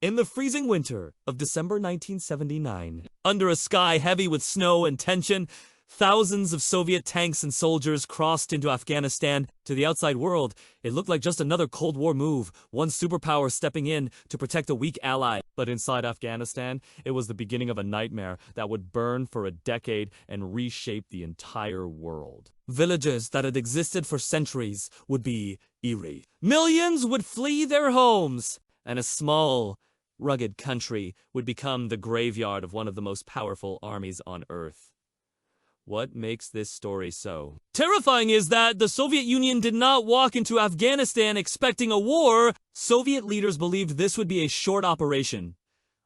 In the freezing winter of December 1979, under a sky heavy with snow and tension, thousands of Soviet tanks and soldiers crossed into Afghanistan. To the outside world, it looked like just another Cold War move, one superpower stepping in to protect a weak ally. But inside Afghanistan, it was the beginning of a nightmare that would burn for a decade and reshape the entire world. Villages that had existed for centuries would be eerie. Millions would flee their homes, and a small, rugged country would become the graveyard of one of the most powerful armies on Earth. What makes this story so terrifying is that the Soviet Union did not walk into Afghanistan expecting a war. Soviet leaders believed this would be a short operation,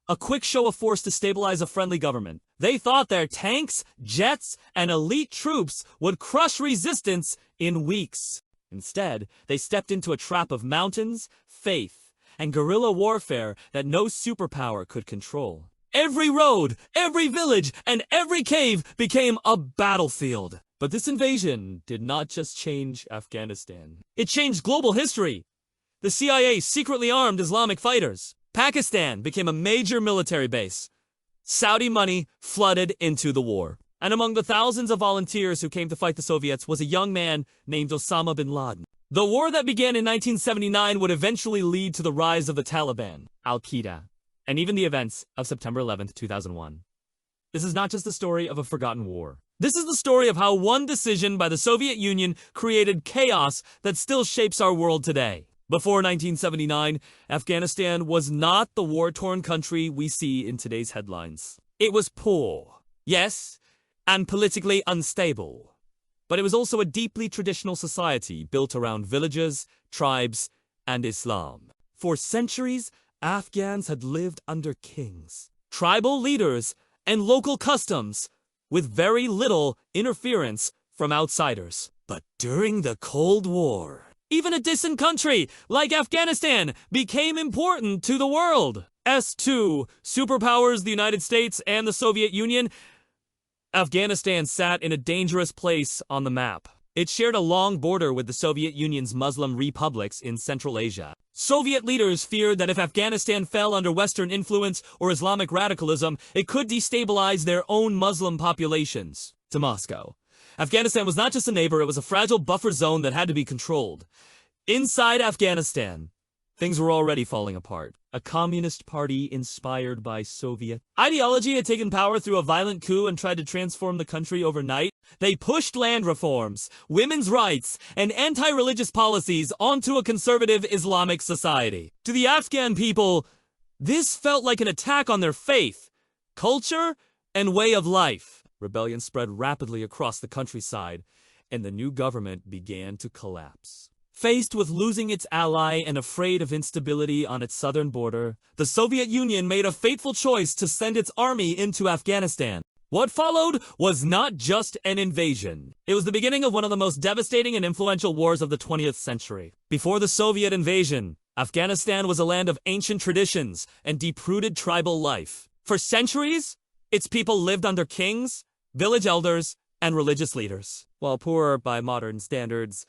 a quick show of force to stabilize a friendly government. They thought their tanks, jets, and elite troops would crush resistance in weeks. Instead, they stepped into a trap of mountains, faith, and guerrilla warfare that no superpower could control. Every road, every village, and every cave became a battlefield. But this invasion did not just change Afghanistan. It changed global history. The CIA secretly armed Islamic fighters. Pakistan became a major military base. Saudi money flooded into the war. And among the thousands of volunteers who came to fight the Soviets was a young man named Osama bin Laden. The war that began in 1979 would eventually lead to the rise of the Taliban, Al-Qaeda, and even the events of September 11, 2001. This is not just the story of a forgotten war. This is the story of how one decision by the Soviet Union created chaos that still shapes our world today. Before 1979, Afghanistan was not the war-torn country we see in today's headlines. It was poor, yes, and politically unstable. But it was also a deeply traditional society built around villages, tribes, and Islam. For centuries, Afghans had lived under kings, tribal leaders, and local customs, with very little interference from outsiders. But during the Cold War, even a distant country like Afghanistan became important to the world. As two superpowers, the United States and the Soviet Union, Afghanistan sat in a dangerous place on the map. It shared a long border with the Soviet Union's Muslim republics in Central Asia. Soviet leaders feared that if Afghanistan fell under Western influence or Islamic radicalism, it could destabilize their own Muslim populations. To Moscow, Afghanistan was not just a neighbor, it was a fragile buffer zone that had to be controlled. Inside Afghanistan, things were already falling apart. A communist party inspired by Soviet ideology had taken power through a violent coup and tried to transform the country overnight. They pushed land reforms, women's rights, and anti-religious policies onto a conservative Islamic society. To the Afghan people, this felt like an attack on their faith, culture, and way of life. Rebellion spread rapidly across the countryside, and the new government began to collapse. Faced with losing its ally and afraid of instability on its southern border, the Soviet Union made a fateful choice to send its army into Afghanistan. What followed was not just an invasion. It was the beginning of one of the most devastating and influential wars of the 20th century. Before the Soviet invasion, Afghanistan was a land of ancient traditions and deep-rooted tribal life. For centuries, its people lived under kings, village elders, and religious leaders. While poor by modern standards,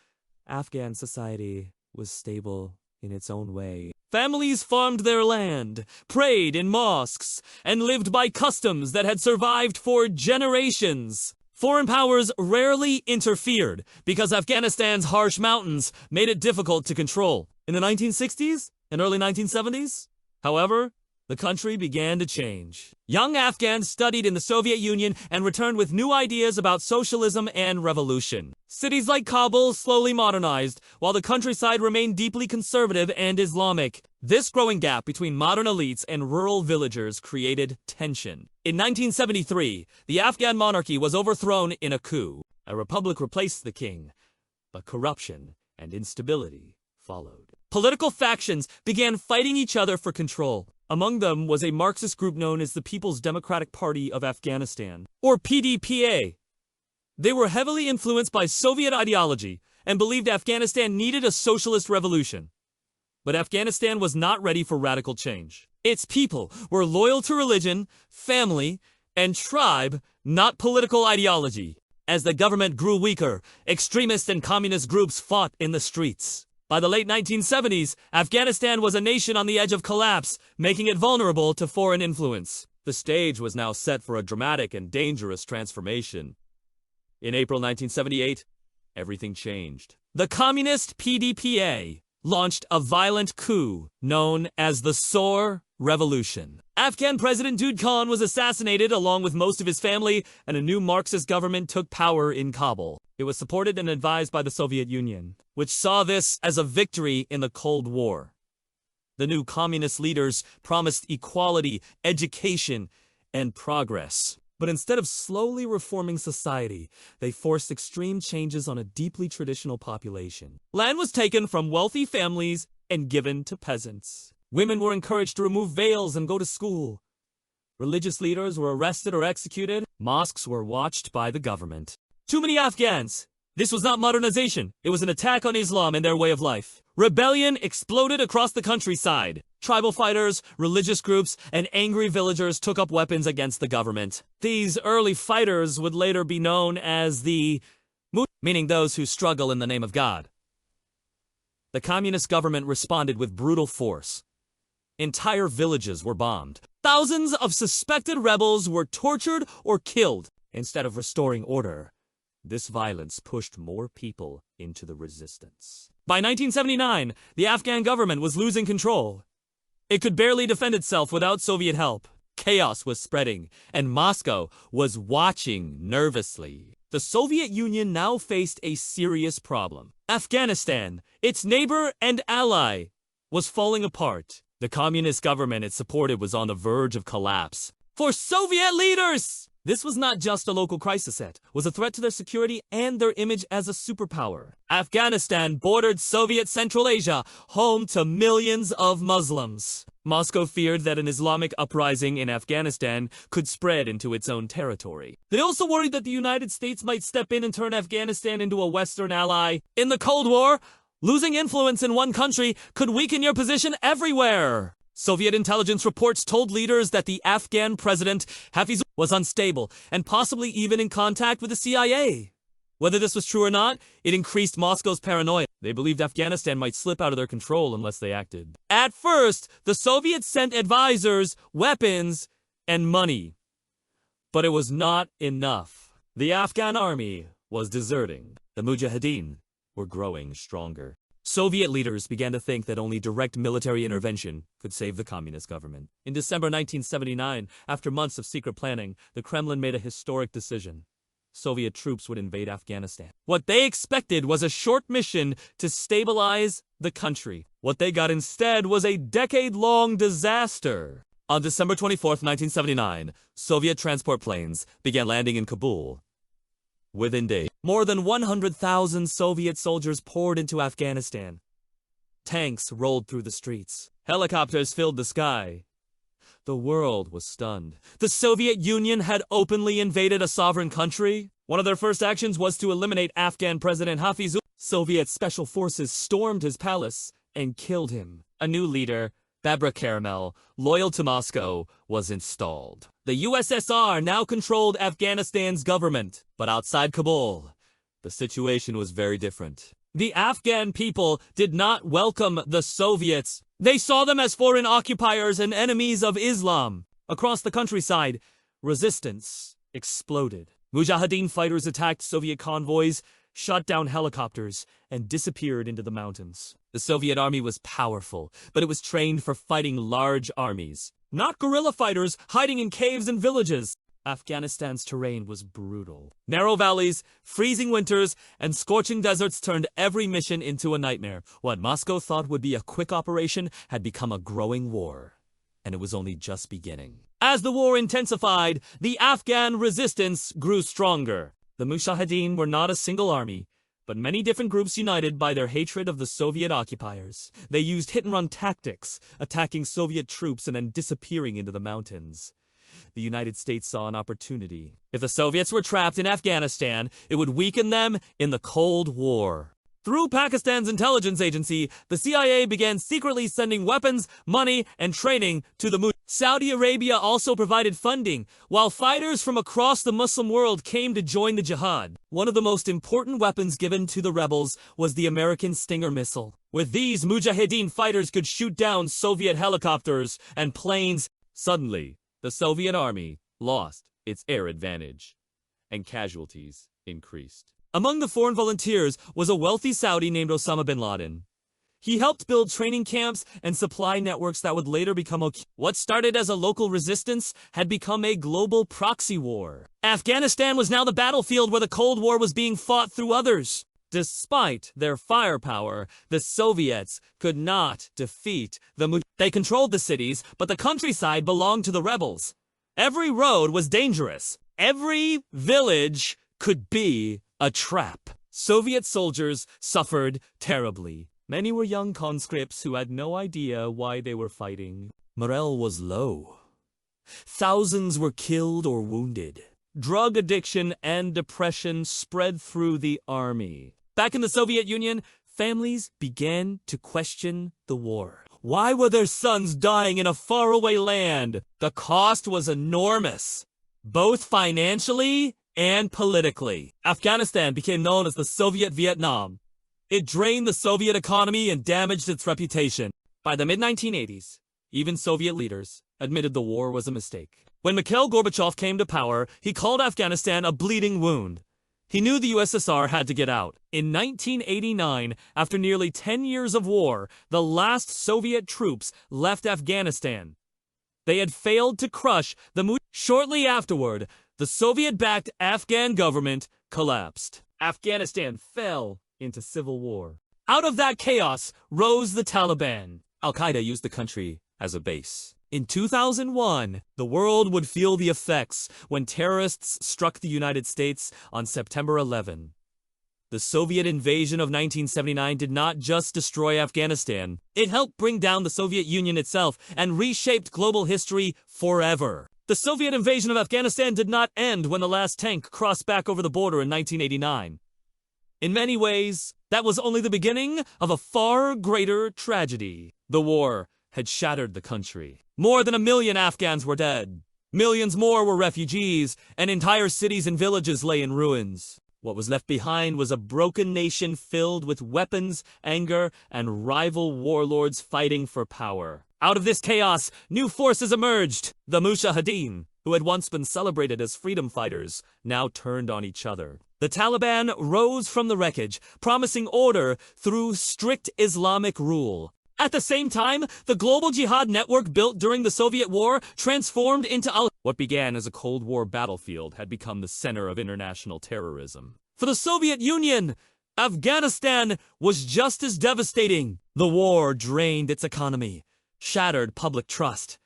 Afghan society was stable in its own way. Families farmed their land, prayed in mosques, and lived by customs that had survived for generations. Foreign powers rarely interfered because Afghanistan's harsh mountains made it difficult to control. In the 1960s and early 1970s, however, the country began to change. Young Afghans studied in the Soviet Union and returned with new ideas about socialism and revolution. Cities like Kabul slowly modernized, while the countryside remained deeply conservative and Islamic. This growing gap between modern elites and rural villagers created tension. In 1973, the Afghan monarchy was overthrown in a coup. A republic replaced the king, but corruption and instability followed. Political factions began fighting each other for control. Among them was a Marxist group known as the People's Democratic Party of Afghanistan, or PDPA. They were heavily influenced by Soviet ideology and believed Afghanistan needed a socialist revolution. But Afghanistan was not ready for radical change. Its people were loyal to religion, family, and tribe, not political ideology. As the government grew weaker, extremist and communist groups fought in the streets. By the late 1970s, Afghanistan was a nation on the edge of collapse, making it vulnerable to foreign influence. The stage was now set for a dramatic and dangerous transformation. In April 1978, everything changed. The communist PDPA launched a violent coup known as the Sor Revolution. Afghan President Dud Khan was assassinated along with most of his family, and a new Marxist government took power in Kabul. It was supported and advised by the Soviet Union, which saw this as a victory in the Cold War. The new communist leaders promised equality, education, and progress. But instead of slowly reforming society, they forced extreme changes on a deeply traditional population. Land was taken from wealthy families and given to peasants. Women were encouraged to remove veils and go to school. Religious leaders were arrested or executed. Mosques were watched by the government. Too many Afghans. This was not modernization. It was an attack on Islam and their way of life. Rebellion exploded across the countryside. Tribal fighters, religious groups, and angry villagers took up weapons against the government. These early fighters would later be known as the Mujahideen, meaning those who struggle in the name of God. The communist government responded with brutal force. Entire villages were bombed. Thousands of suspected rebels were tortured or killed. Instead of restoring order, this violence pushed more people into the resistance. By 1979, the Afghan government was losing control. It could barely defend itself without Soviet help. Chaos was spreading, and Moscow was watching nervously. The Soviet Union now faced a serious problem. Afghanistan, its neighbor and ally, was falling apart. The communist government it supported was on the verge of collapse. For Soviet leaders, this was not just a local crisis, it was a threat to their security and their image as a superpower. Afghanistan bordered Soviet Central Asia, home to millions of Muslims. Moscow feared that an Islamic uprising in Afghanistan could spread into its own territory. They also worried that the United States might step in and turn Afghanistan into a Western ally. In the Cold War, losing influence in one country could weaken your position everywhere. Soviet intelligence reports told leaders that the Afghan president, Hafizullah, was unstable and possibly even in contact with the CIA. Whether this was true or not, it increased Moscow's paranoia. They believed Afghanistan might slip out of their control unless they acted. At first, the Soviets sent advisors, weapons, and money. But it was not enough. The Afghan army was deserting. The Mujahideen were growing stronger. Soviet leaders began to think that only direct military intervention could save the communist government. In December 1979, after months of secret planning, the Kremlin made a historic decision. Soviet troops would invade Afghanistan. What they expected was a short mission to stabilize the country. What they got instead was a decade-long disaster. On December 24, 1979, Soviet transport planes began landing in Kabul. Within days, more than 100,000 Soviet soldiers poured into Afghanistan. Tanks rolled through the streets. Helicopters filled the sky. The world was stunned. The Soviet Union had openly invaded a sovereign country. One of their first actions was to eliminate Afghan President Hafizullah. Soviet special forces stormed his palace and killed him. A new leader, Babra Karamel, loyal to Moscow, was installed. The USSR now controlled Afghanistan's government, but outside Kabul, the situation was very different. The Afghan people did not welcome the Soviets. They saw them as foreign occupiers and enemies of Islam. Across the countryside, resistance exploded. Mujahideen fighters attacked Soviet convoys, shot down helicopters, and disappeared into the mountains. The Soviet army was powerful, but it was trained for fighting large armies, not guerrilla fighters hiding in caves and villages. Afghanistan's terrain was brutal. Narrow valleys, freezing winters, and scorching deserts turned every mission into a nightmare. What Moscow thought would be a quick operation had become a growing war, and it was only just beginning. As the war intensified, the Afghan resistance grew stronger. The Mujahideen were not a single army, but many different groups united by their hatred of the Soviet occupiers. They used hit-and-run tactics, attacking Soviet troops and then disappearing into the mountains. The United States saw an opportunity. If the Soviets were trapped in Afghanistan, it would weaken them in the Cold War. Through Pakistan's intelligence agency, the CIA began secretly sending weapons, money, and training to the Mujahideen. Saudi Arabia also provided funding, while fighters from across the Muslim world came to join the jihad. One of the most important weapons given to the rebels was the American Stinger missile. With these, Mujahideen fighters could shoot down Soviet helicopters and planes. Suddenly, the Soviet army lost its air advantage, and casualties increased. Among the foreign volunteers was a wealthy Saudi named Osama bin Laden. He helped build training camps and supply networks that would later become what started as a local resistance had become a global proxy war. Afghanistan was now the battlefield where the Cold War was being fought through others. Despite their firepower, the Soviets could not defeat the Mujahideen. They controlled the cities, but the countryside belonged to the rebels. Every road was dangerous. Every village could be a trap. Soviet soldiers suffered terribly. Many were young conscripts who had no idea why they were fighting. Morale was low. Thousands were killed or wounded. Drug addiction and depression spread through the army. Back in the Soviet Union, families began to question the war. Why were their sons dying in a faraway land? The cost was enormous, both financially and politically. Afghanistan became known as the Soviet Vietnam. It drained the Soviet economy and damaged its reputation. By the mid-1980s, even Soviet leaders admitted the war was a mistake. When Mikhail Gorbachev came to power, he called Afghanistan a bleeding wound. He knew the USSR had to get out. In 1989, after nearly 10 years of war, the last Soviet troops left Afghanistan. They had failed to crush the Mujahideen. Shortly afterward, the Soviet-backed Afghan government collapsed. Afghanistan fell into civil war. Out of that chaos rose the Taliban. Al-Qaeda used the country as a base. In 2001, the world would feel the effects when terrorists struck the United States on September 11. The Soviet invasion of 1979 did not just destroy Afghanistan. It helped bring down the Soviet Union itself and reshaped global history forever. The Soviet invasion of Afghanistan did not end when the last tank crossed back over the border in 1989. In many ways, that was only the beginning of a far greater tragedy. The war had shattered the country. More than 1 million Afghans were dead. Millions more were refugees, and entire cities and villages lay in ruins. What was left behind was a broken nation filled with weapons, anger, and rival warlords fighting for power. Out of this chaos, new forces emerged. The Mujahideen, who had once been celebrated as freedom fighters, now turned on each other. The Taliban rose from the wreckage, promising order through strict Islamic rule. At the same time, the global jihad network built during the Soviet war transformed into what began as a Cold War battlefield had become the center of international terrorism. For the Soviet Union, Afghanistan was just as devastating. The war drained its economy, shattered public trust,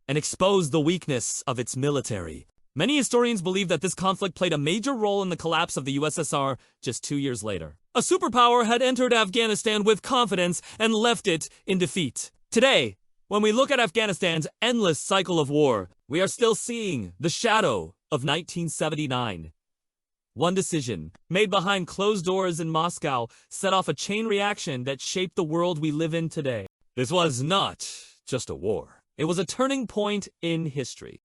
and exposed the weakness of its military. Many historians believe that this conflict played a major role in the collapse of the USSR just 2 years later. A superpower had entered Afghanistan with confidence and left it in defeat. Today, when we look at Afghanistan's endless cycle of war, we are still seeing the shadow of 1979. One decision, made behind closed doors in Moscow, set off a chain reaction that shaped the world we live in today. This was not just a war. It was a turning point in history.